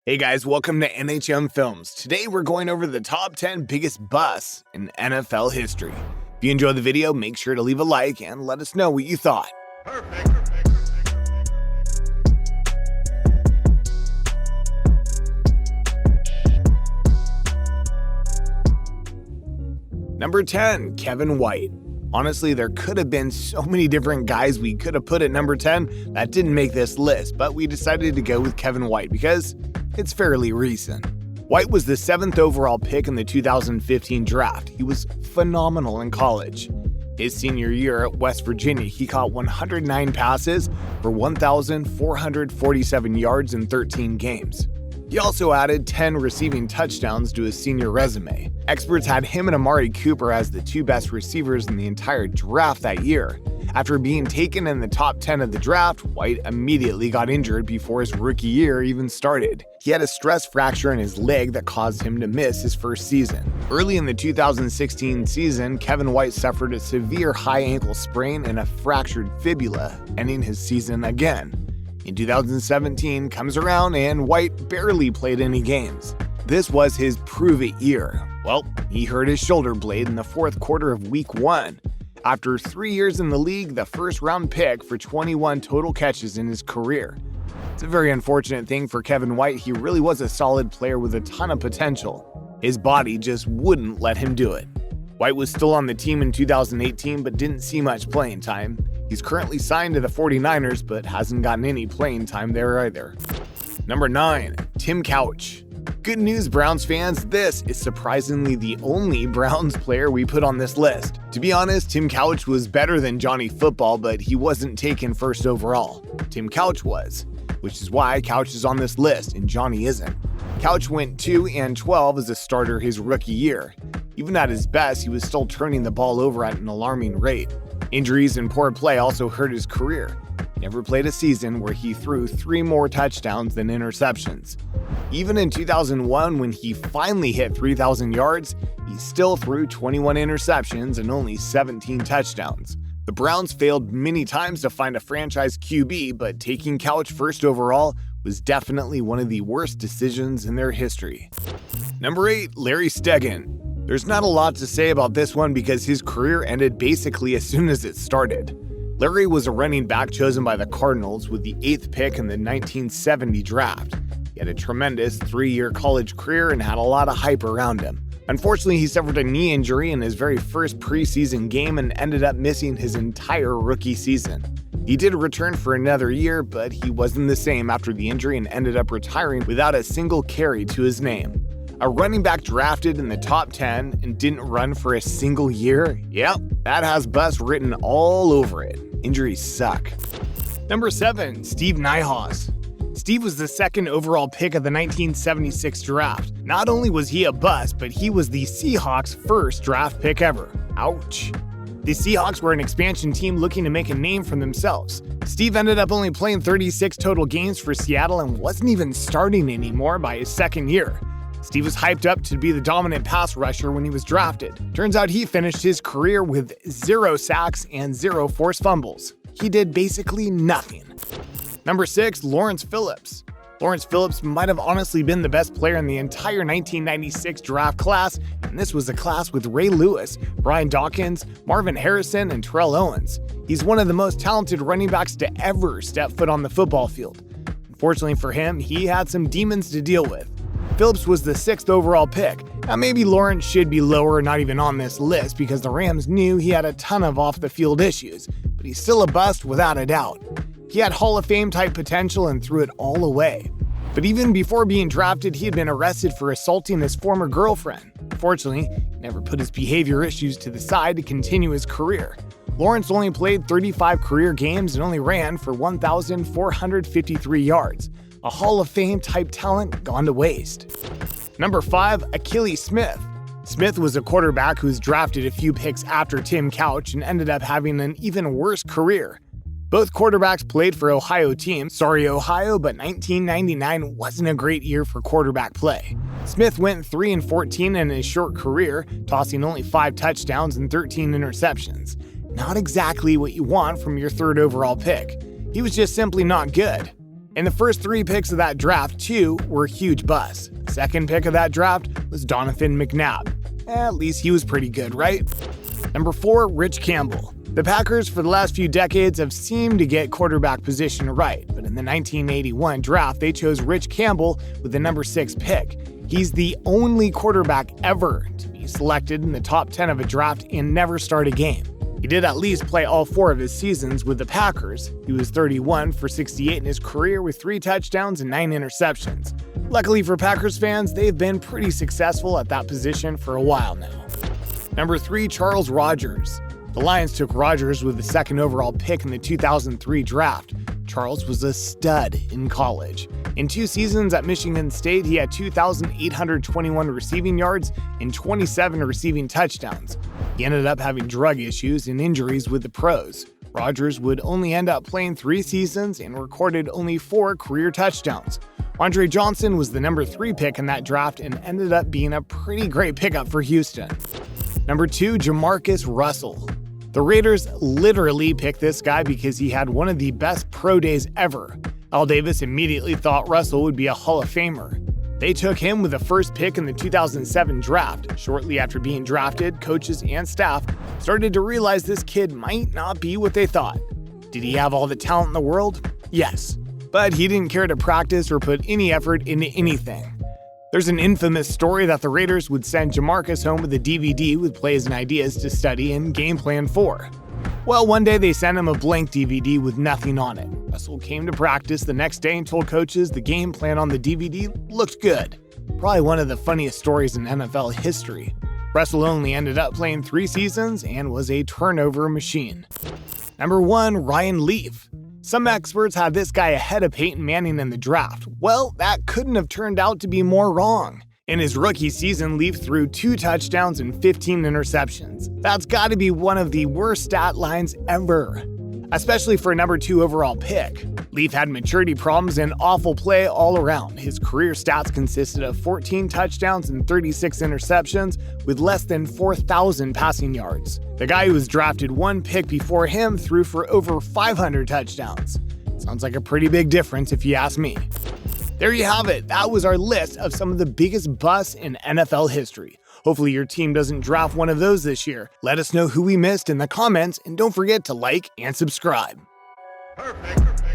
Hey guys, welcome to NHM Films. Today we're going over the top 10 biggest busts in NFL history. If you enjoyed the video, make sure to leave a like and let us know what you thought. Number 10, Kevin White. Honestly, there could have been so many different guys we could have put at number 10 that didn't make this list, but we decided to go with Kevin White because it's fairly recent. White was the 7th overall pick in the 2015 draft. He was phenomenal in college. His senior year at West Virginia, he caught 109 passes for 1,447 yards in 13 games. He also added 10 receiving touchdowns to his senior resume. Experts had him and Amari Cooper as the two best receivers in the entire draft that year. After being taken in the top 10 of the draft, White immediately got injured before his rookie year even started. He had a stress fracture in his leg that caused him to miss his first season. Early in the 2016 season, Kevin White suffered a severe high ankle sprain and a fractured fibula, ending his season again. In 2017 comes around and White barely played any games. This was his prove-it year. Well, he hurt his shoulder blade in the fourth quarter of week 1. After 3 years in the league, the first-round pick for 21 total catches in his career. It's a very unfortunate thing for Kevin White. He really was a solid player with a ton of potential. His body just wouldn't let him do it. White was still on the team in 2018 but didn't see much playing time. He's currently signed to the 49ers but hasn't gotten any playing time there either. Number 9, Tim Couch. Good news, Browns fans, this is surprisingly the only Browns player we put on this list. To be honest, Tim Couch was better than Johnny Football, but he wasn't taken first overall. Tim Couch was, which is why Couch is on this list and Johnny isn't. Couch went 2-12 as a starter his rookie year. Even at his best, he was still turning the ball over at an alarming rate. Injuries and poor play also hurt his career. He never played a season where he threw 3 more touchdowns than interceptions. Even in 2001, when he finally hit 3,000 yards, he still threw 21 interceptions and only 17 touchdowns. The Browns failed many times to find a franchise QB, but taking Couch first overall was definitely one of the worst decisions in their history. Number 8, Larry Steggin. There's not a lot to say about this one because his career ended basically as soon as it started. Larry was a running back chosen by the Cardinals with the 8th pick in the 1970 draft. He had a tremendous 3-year college career and had a lot of hype around him. Unfortunately, he suffered a knee injury in his very first preseason game and ended up missing his entire rookie season. He did return for another year, but he wasn't the same after the injury and ended up retiring without a single carry to his name. A running back drafted in the top 10 and didn't run for a single year? Yep, that has bust written all over it. Injuries suck. Number 7, Steve Nyhaus. Steve was the 2nd overall pick of the 1976 draft. Not only was he a bust, but he was the Seahawks' first draft pick ever. Ouch. The Seahawks were an expansion team looking to make a name for themselves. Steve ended up only playing 36 total games for Seattle and wasn't even starting anymore by his 2nd year. Steve was hyped up to be the dominant pass rusher when he was drafted. Turns out he finished his career with 0 sacks and 0 forced fumbles. He did basically nothing. Number 6, Lawrence Phillips. Lawrence Phillips might have honestly been the best player in the entire 1996 draft class, and this was a class with Ray Lewis, Brian Dawkins, Marvin Harrison, and Terrell Owens. He's one of the most talented running backs to ever step foot on the football field. Unfortunately for him, he had some demons to deal with. Phillips was the 6th overall pick. Now maybe Lawrence should be lower, not even on this list, because the Rams knew he had a ton of off-the-field issues, but he's still a bust without a doubt. He had Hall of Fame type potential and threw it all away. But even before being drafted, he had been arrested for assaulting his former girlfriend. Fortunately, he never put his behavior issues to the side to continue his career. Lawrence only played 35 career games and only ran for 1,453 yards. A Hall of Fame type talent gone to waste. Number 5, Achilles Smith. Smith was a quarterback who was drafted a few picks after Tim Couch and ended up having an even worse career. Both quarterbacks played for Ohio teams. Sorry, Ohio, but 1999 wasn't a great year for quarterback play. Smith went 3-14 in his short career, tossing only 5 touchdowns and 13 interceptions. Not exactly what you want from your 3rd overall pick. He was just simply not good. In the first 3 picks of that draft, 2 were huge busts. The second pick of that draft was Donovan McNabb. At least he was pretty good, right? Number 4, Rich Campbell. The Packers for the last few decades have seemed to get quarterback position right, but in the 1981 draft, they chose Rich Campbell with the number 6 pick. He's the only quarterback ever to be selected in the top 10 of a draft and never start a game. He did at least play all 4 of his seasons with the Packers. He was 31 for 68 in his career with 3 touchdowns and 9 interceptions. Luckily for Packers fans, they've been pretty successful at that position for a while now. Number 3, Charles Rogers. The Lions took Rogers with the 2nd overall pick in the 2003 draft. Charles was a stud in college. In 2 seasons at Michigan State, he had 2,821 receiving yards and 27 receiving touchdowns. He ended up having drug issues and injuries with the pros. Rogers would only end up playing 3 seasons and recorded only 4 career touchdowns. Andre Johnson was the number 3 pick in that draft and ended up being a pretty great pickup for Houston. Number 2, Jamarcus Russell. The Raiders literally picked this guy because he had one of the best pro days ever. Al Davis immediately thought Russell would be a Hall of Famer. They took him with the first pick in the 2007 draft. Shortly after being drafted, coaches and staff started to realize this kid might not be what they thought. Did he have all the talent in the world? Yes. But he didn't care to practice or put any effort into anything. There's an infamous story that the Raiders would send Jamarcus home with a DVD with plays and ideas to study and game plan for. Well, one day they sent him a blank DVD with nothing on it. Russell came to practice the next day and told coaches the game plan on the DVD looked good. Probably one of the funniest stories in NFL history. Russell only ended up playing 3 seasons and was a turnover machine. Number 1, Ryan Leaf. Some experts had this guy ahead of Peyton Manning in the draft. Well, that couldn't have turned out to be more wrong. In his rookie season, Leaf threw 2 touchdowns and 15 interceptions. That's got to be one of the worst stat lines ever, especially for a number 2 overall pick. Leaf had maturity problems and awful play all around. His career stats consisted of 14 touchdowns and 36 interceptions with less than 4,000 passing yards. The guy who was drafted 1 pick before him threw for over 500 touchdowns. Sounds like a pretty big difference if you ask me. There you have it. That was our list of some of the biggest busts in NFL history. Hopefully your team doesn't draft one of those this year. Let us know who we missed in the comments, and don't forget to like and subscribe. Perfect.